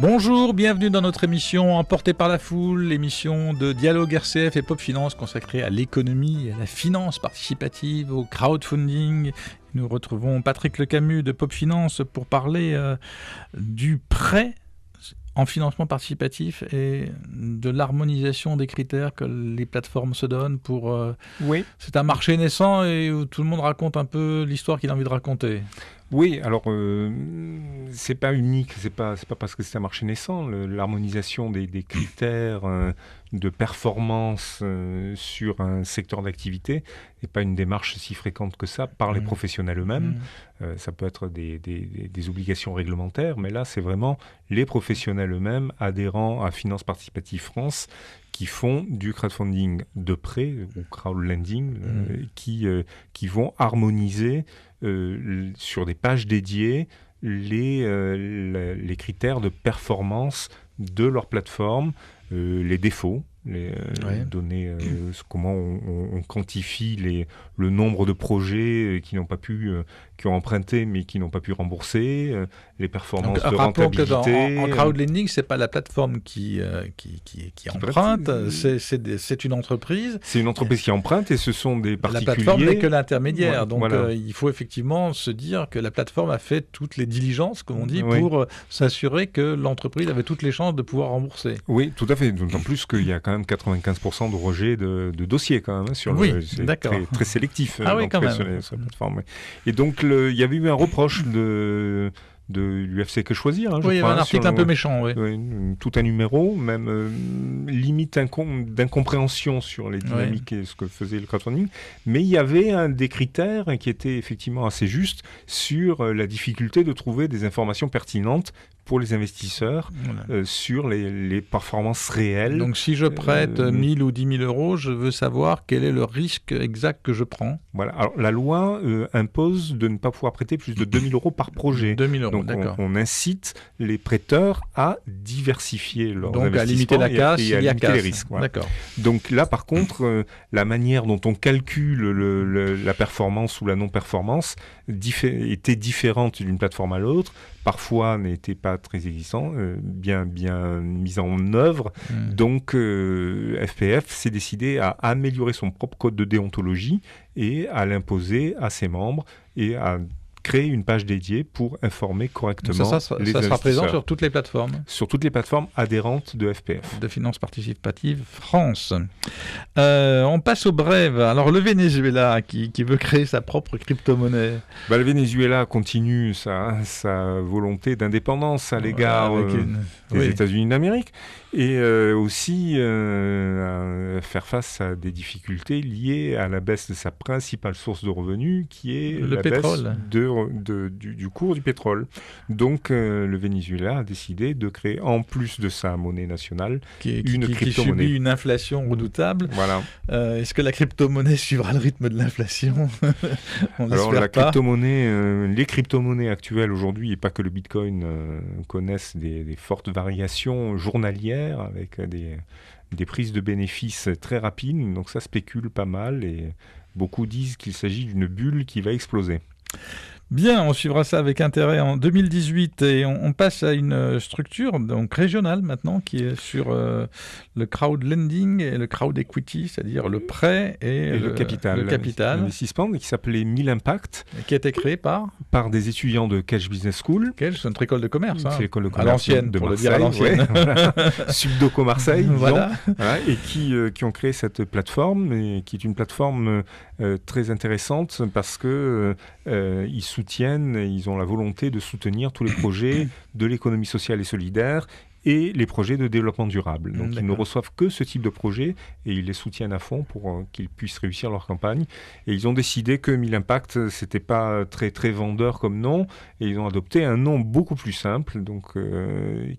Bonjour, bienvenue dans notre émission Emporté par la foule, l'émission de Dialogue RCF et Pop Finance consacrée à l'économie, à la finance participative, au crowdfunding. Nous retrouvons Patrick Lecamus de Pop Finance pour parler du prêt en financement participatif et de l'harmonisation des critères que les plateformes se donnent pour... Oui. C'est un marché naissant et où tout le monde raconte un peu l'histoire qu'il a envie de raconter. Oui, alors c'est pas unique, c'est pas parce que c'est un marché naissant. L'harmonisation des critères de performance sur un secteur d'activité n'est pas une démarche si fréquente que ça par les professionnels eux-mêmes. Ça peut être des obligations réglementaires, mais là c'est vraiment les professionnels eux-mêmes adhérents à Finance Participative France qui font du crowdfunding de prêt ou crowdlending, qui vont harmoniser sur des pages dédiées les critères de performance de leur plateforme, les défauts, les données, comment on quantifie le nombre de projets qui ont emprunté mais qui n'ont pas pu rembourser, les performances de rentabilité. En crowdlending, c'est pas la plateforme qui emprunte, c'est une entreprise. C'est une entreprise qui emprunte et ce sont des particuliers. La plateforme n'est que l'intermédiaire, donc voilà. Il faut effectivement se dire que la plateforme a fait toutes les diligences, comme on dit, pour s'assurer que l'entreprise avait toutes les chances de pouvoir rembourser. Oui, tout à fait, d'autant plus qu'il y a quand même 95% de rejet de dossiers quand même, sur c'est très sélectif sur la plateforme. Et donc il y avait eu un reproche de l'UFC Que Choisir. Il y avait un article un peu méchant. Tout un numéro, même limite d'incompréhension sur les dynamiques et ce que faisait le crowdfunding. Mais il y avait des critères qui étaient effectivement assez justes sur la difficulté de trouver des informations pertinentes pour les investisseurs sur les performances réelles. Donc si je prête 1000 ou 10 000 euros, je veux savoir quel est le risque exact que je prends. Voilà. Alors la loi impose de ne pas pouvoir prêter plus de 2 000 euros par projet. 2 000 euros, donc on incite les prêteurs à diversifier leurs investissements. Donc à limiter la casse, et à limiter les risques. Voilà. D'accord. Donc là par contre, la manière dont on calcule la performance ou la non-performance était différente d'une plateforme à l'autre. Parfois n'était pas très existant, bien mise en œuvre. Donc FPF s'est décidé à améliorer son propre code de déontologie et à l'imposer à ses membres et à créer une page dédiée pour informer correctement les investisseurs. Ça sera présent sur toutes les plateformes. Sur toutes les plateformes adhérentes de FPF. De Finance Participative France. On passe au brève. Alors le Venezuela qui veut créer sa propre crypto-monnaie. Le Venezuela continue sa volonté d'indépendance à l'égard des États-Unis d'Amérique et aussi faire face à des difficultés liées à la baisse de sa principale source de revenus qui est le pétrole. Baisse du cours du pétrole. Donc le Venezuela a décidé de créer en plus de sa monnaie nationale une crypto-monnaie. Qui subit une inflation redoutable. Voilà. Est-ce que la crypto-monnaie suivra le rythme de l'inflation? Alors la crypto-monnaie, les crypto-monnaies actuelles aujourd'hui, et pas que le Bitcoin, connaissent des fortes variations journalières avec des prises de bénéfices très rapides. Donc ça spécule pas mal et beaucoup disent qu'il s'agit d'une bulle qui va exploser. Bien, on suivra ça avec intérêt en 2018 et on passe à une structure donc régionale maintenant qui est sur le crowdlending et le crowd equity, c'est-à-dire le prêt et le capital. L'investissement qui s'appelait 1000 Impact. Et qui a été créé par des étudiants de Cage Business School. Cage, c'est notre école de commerce. C'est l'école de commerce à l'ancienne, de pour Marseille, le dire à l'ancienne. Subdoco Marseille, voilà. Et qui ont créé cette plateforme, et qui est une plateforme très intéressante parce que ils ont la volonté de soutenir tous les projets de l'économie sociale et solidaire et les projets de développement durable. Donc ils ne reçoivent que ce type de projet et ils les soutiennent à fond pour qu'ils puissent réussir leur campagne. Et ils ont décidé que 1000 Impact, c'était pas très très vendeur comme nom, et ils ont adopté un nom beaucoup plus simple, donc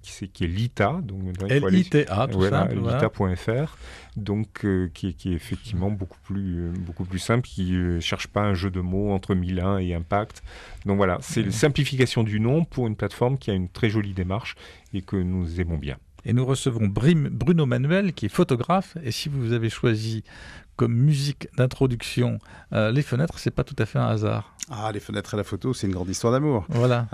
qui est LITA, donc LITA, tout simple, LITA.fr. Donc qui est effectivement beaucoup plus simple, qui cherche pas un jeu de mots entre 1001 et Impact. Donc voilà, c'est la simplification du nom pour une plateforme qui a une très jolie démarche et que nous aimons bien. Et nous recevons Bruno Manuel qui est photographe, et si vous avez choisi comme musique d'introduction les fenêtres, c'est pas tout à fait un hasard. Ah, les fenêtres et la photo, c'est une grande histoire d'amour. Voilà.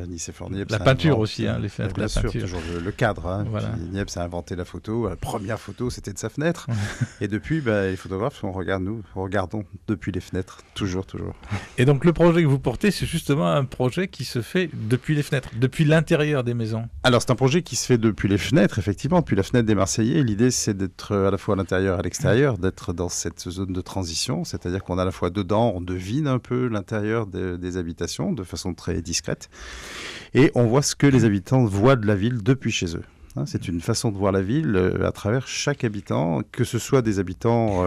Nicet Niepce La peinture aussi, les fenêtres et la bien peinture. sûr, toujours le cadre. Voilà. Niepce a inventé la photo. La première photo, c'était de sa fenêtre. Et depuis, les photographes, nous regardons depuis les fenêtres, toujours. Et donc le projet que vous portez, c'est justement un projet qui se fait depuis les fenêtres, depuis l'intérieur des maisons. Alors c'est un projet qui se fait depuis les fenêtres, effectivement, depuis la fenêtre des Marseillais. L'idée, c'est d'être à la fois à l'intérieur et à l'extérieur, d'être dans cette zone de transition, c'est-à-dire qu'on a à la fois dedans, on devine un peu l'intérieur des habitations de façon très discrète, et on voit ce que les habitants voient de la ville depuis chez eux. C'est une façon de voir la ville à travers chaque habitant, que ce soit des habitants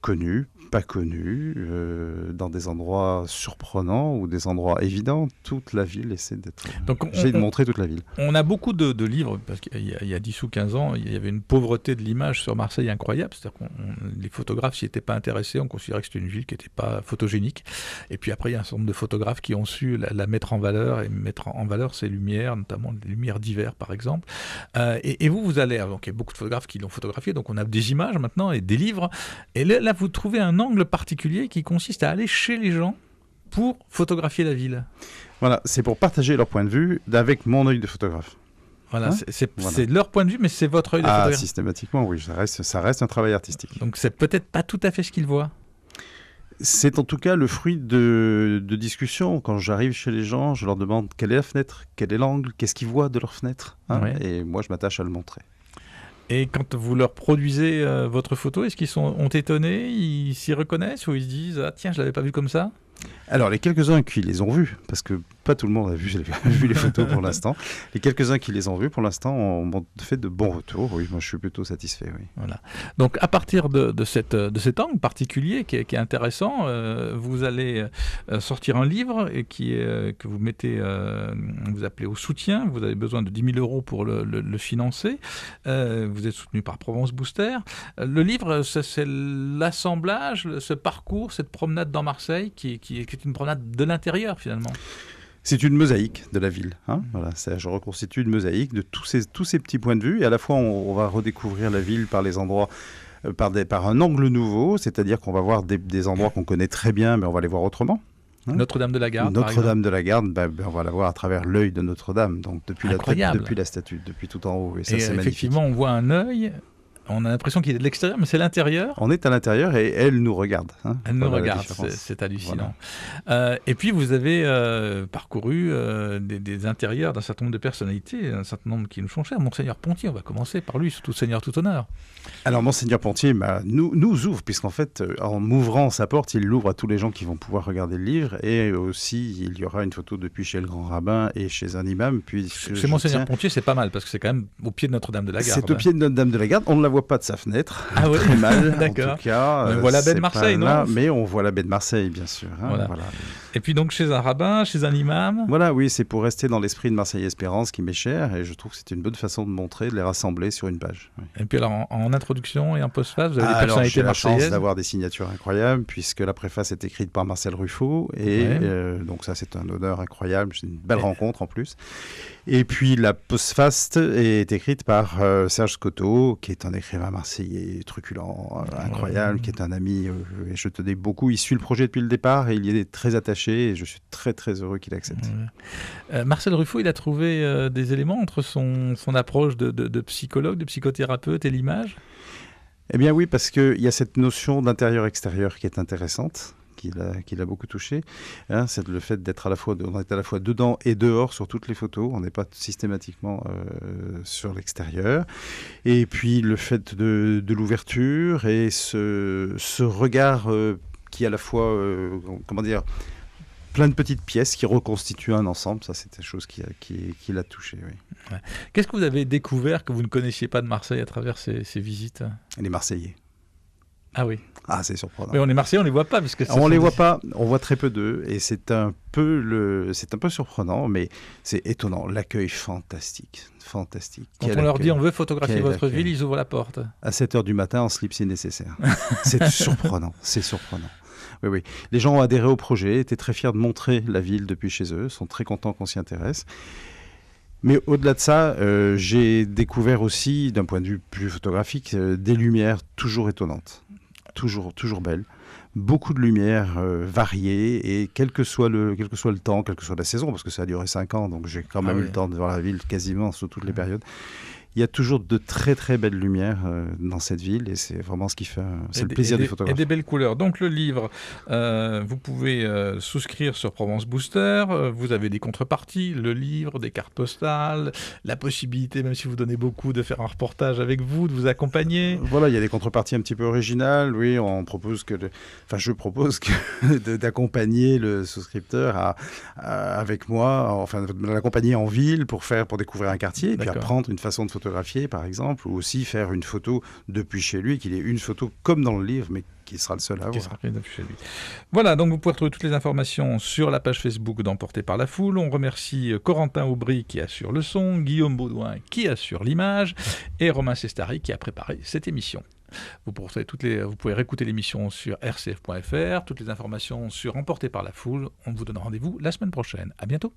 connus, pas connus, dans des endroits surprenants ou des endroits évidents. Toute la ville essaie d'être... J'ai de montrer toute la ville. On a beaucoup de livres, parce qu'il y a 10 ou 15 ans, il y avait une pauvreté de l'image sur Marseille incroyable. C'est-à-dire que les photographes s'y étaient pas intéressés, on considérait que c'était une ville qui n'était pas photogénique. Et puis après, il y a un certain nombre de photographes qui ont su la mettre en valeur, et mettre en valeur ses lumières, notamment les lumières d'hiver, par exemple. Et vous allez... Donc il y a beaucoup de photographes qui l'ont photographié, donc on a des images maintenant et des livres. Et là, vous trouvez un angle particulier qui consiste à aller chez les gens pour photographier la ville. Voilà, c'est pour partager leur point de vue avec mon œil de photographe. Voilà, c'est leur point de vue, mais c'est votre œil de photographe. Systématiquement, oui, ça reste un travail artistique. Donc c'est peut-être pas tout à fait ce qu'ils voient. C'est en tout cas le fruit de discussions. Quand j'arrive chez les gens, je leur demande quelle est la fenêtre, quel est l'angle, qu'est-ce qu'ils voient de leur fenêtre. Et moi, je m'attache à le montrer. Et quand vous leur produisez votre photo, est-ce qu'ils ont étonné, ils s'y reconnaissent ou ils se disent « Ah tiens, je ne l'avais pas vu comme ça ?» Alors, les quelques-uns qui les ont vus, parce que pas tout le monde a vu les photos pour l'instant, les quelques-uns qui les ont vus pour l'instant ont fait de bons retours. Oui, moi je suis plutôt satisfait. Oui. Voilà. Donc à partir de cet angle particulier qui est intéressant, vous allez sortir un livre que vous mettez, vous appelez au soutien. Vous avez besoin de 10 000 € pour le financer. Vous êtes soutenu par Provence Booster. Le livre, c'est l'assemblage, ce parcours, cette promenade dans Marseille qui est une promenade de l'intérieur finalement. C'est une mosaïque de la ville. Voilà, je reconstitue une mosaïque de tous ces petits points de vue. Et à la fois, on va redécouvrir la ville par les endroits, par un angle nouveau, c'est-à-dire qu'on va voir des endroits qu'on connaît très bien, mais on va les voir autrement. Notre-Dame de la Garde. Notre-Dame de la Garde, on va la voir à travers l'œil de Notre-Dame, donc depuis la statue, depuis tout en haut. Et ça, c'est magnifique. Effectivement, on voit un œil. On a l'impression qu'il est de l'extérieur, mais c'est l'intérieur. On est à l'intérieur et elle nous regarde. Elle nous regarde, c'est hallucinant. Voilà. Et puis vous avez parcouru des intérieurs d'un certain nombre de personnalités, un certain nombre qui nous sont chers. Monseigneur Pontier, on va commencer par lui, surtout Seigneur tout honneur. Alors Monseigneur Pontier nous ouvre, puisqu'en fait, en m'ouvrant sa porte, il l'ouvre à tous les gens qui vont pouvoir regarder le livre. Et aussi, il y aura une photo depuis chez le grand rabbin et chez un imam. Chez Monseigneur Pontier, c'est pas mal, parce que c'est quand même au pied de Notre-Dame de la Garde. C'est au pied de Notre-Dame de la Garde. On ne la voit pas de sa fenêtre, très mal. D'accord. En tout cas, on voit la baie de Marseille, non ? Mais on voit la baie de Marseille, bien sûr. Voilà. Et puis donc chez un rabbin, chez un imam. Voilà, oui, c'est pour rester dans l'esprit de Marseille Espérance qui m'est cher, et je trouve que c'est une bonne façon de montrer, de les rassembler sur une page. Oui. Et puis alors en introduction et en postface, vous avez des personnalités marseillaises. J'ai la chance d'avoir des signatures incroyables, puisque la préface est écrite par Marcel Ruffo, et donc ça c'est un honneur incroyable, c'est une belle rencontre en plus. Et puis la postface est écrite par Serge Scotto, qui est un écrivain marseillais truculent, incroyable, qui est un ami, et je tenais beaucoup. Il suit le projet depuis le départ et il y est très attaché, et je suis très très heureux qu'il accepte. Marcel Ruffo, il a trouvé des éléments entre son approche de psychologue, de psychothérapeute et l'image ? Eh bien oui, parce qu'il y a cette notion d'intérieur-extérieur qui est intéressante, qui l'a beaucoup touché. C'est le fait d'être on est à la fois dedans et dehors sur toutes les photos. On n'est pas systématiquement sur l'extérieur. Et puis le fait de l'ouverture et ce regard qui est à la fois, plein de petites pièces qui reconstituent un ensemble. Ça, c'est une chose qui l'a touché. Oui. Ouais. Qu'est-ce que vous avez découvert que vous ne connaissiez pas de Marseille à travers ces visites ? Les Marseillais. Ah oui. Ah, c'est surprenant. Mais on est Marseillais, on les voit pas parce que on les voit pas, on voit très peu d'eux, et c'est un peu surprenant, mais c'est étonnant. L'accueil fantastique. Quand on leur dit on veut photographier votre ville, ils ouvrent la porte. À 7h du matin, en slip si nécessaire. C'est surprenant. Oui. Les gens ont adhéré au projet, étaient très fiers de montrer la ville depuis chez eux, sont très contents qu'on s'y intéresse. Mais au-delà de ça, j'ai découvert aussi, d'un point de vue plus photographique, des lumières toujours étonnantes. toujours belle. Beaucoup de lumière variée, et quel que soit le temps, quelle que soit la saison, parce que ça a duré 5 ans, donc j'ai quand même eu le temps de voir la ville quasiment sur toutes les périodes. Il y a toujours de très très belles lumières dans cette ville, et c'est vraiment ce qui fait, c'est le plaisir du photographe. Et des belles couleurs. Donc le livre, vous pouvez souscrire sur Provence Booster, vous avez des contreparties, le livre, des cartes postales, la possibilité, même si vous donnez beaucoup, de faire un reportage avec vous, de vous accompagner. Voilà, il y a des contreparties un petit peu originales, oui, je propose d'accompagner le souscripteur avec moi, enfin de l'accompagner en ville pour découvrir un quartier, et puis apprendre une façon de photographier par exemple, ou aussi faire une photo depuis chez lui, qu'il ait une photo comme dans le livre, mais qui sera le seul à avoir. Chez lui. Voilà, donc vous pouvez retrouver toutes les informations sur la page Facebook d'Emporté par la foule. On remercie Corentin Aubry qui assure le son, Guillaume Baudouin qui assure l'image, et Romain Sestari qui a préparé cette émission. Vous pouvez réécouter l'émission sur rcf.fr, toutes les informations sur Emporté par la foule. On vous donne rendez-vous la semaine prochaine. À bientôt.